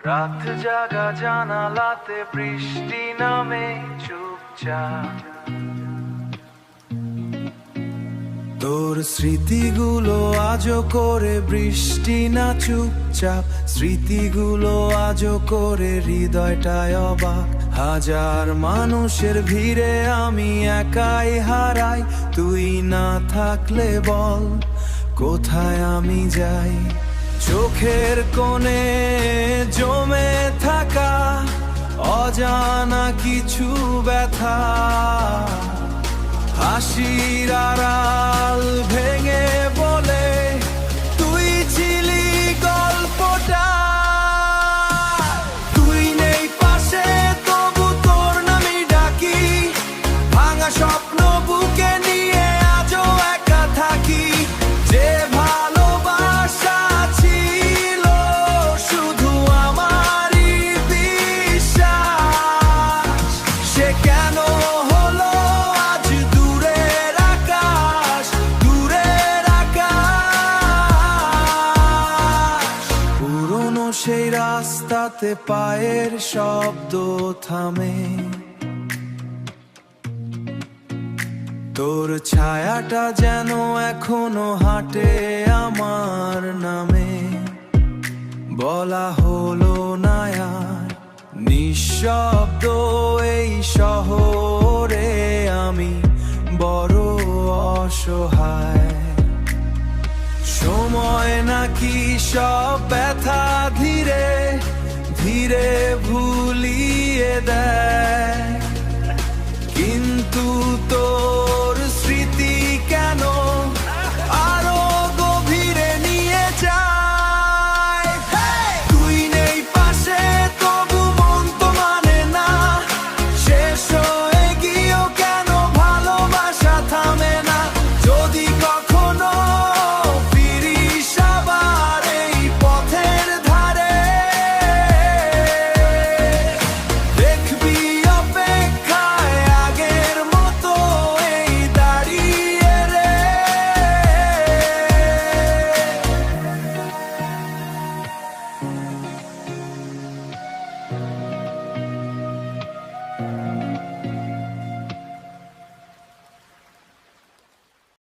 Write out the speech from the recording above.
রাত জাগা জানালাতে বৃষ্টি নামে চুপচাপ। তোর স্মৃতিগুলো আজও করে বৃষ্টি না চুপচাপ, স্মৃতিগুলো আজও করে হৃদয়টায় অবাক। হাজার মানুষের ভিড়ে আমি একাই হারাই, তুই না থাকলে বল কোথায় আমি যাই। চোখের কোণে জমে থাকা অজানা কিছু ব্যথা, হাসির আড়াল ভেঙে বলে তুই ছিলি গল্পটা। তুই নেই পাশে তবু তোর নামই ডাকি, ভাঙা স্বপ্ন বুকে নিয়ে আজও একা থাকি। যে ভালোবাসা ছিল শুধু আমারই বিশ্বাস, সে কেন হলো আজ দূরের আকাশ, দূরের আকাশ। পুরনো সেই রাস্তাতে পায়ের শব্দ থামে, তোর ছায়াটা যেন এখনো হাঁটে আমার নামে। বলা হলো না আর নিঃশব্দ এই শহরে আমি বড় অসহায়। সময় নাকি সব ব্যথা ধীরে ধীরে ভুলিয়ে দেয়।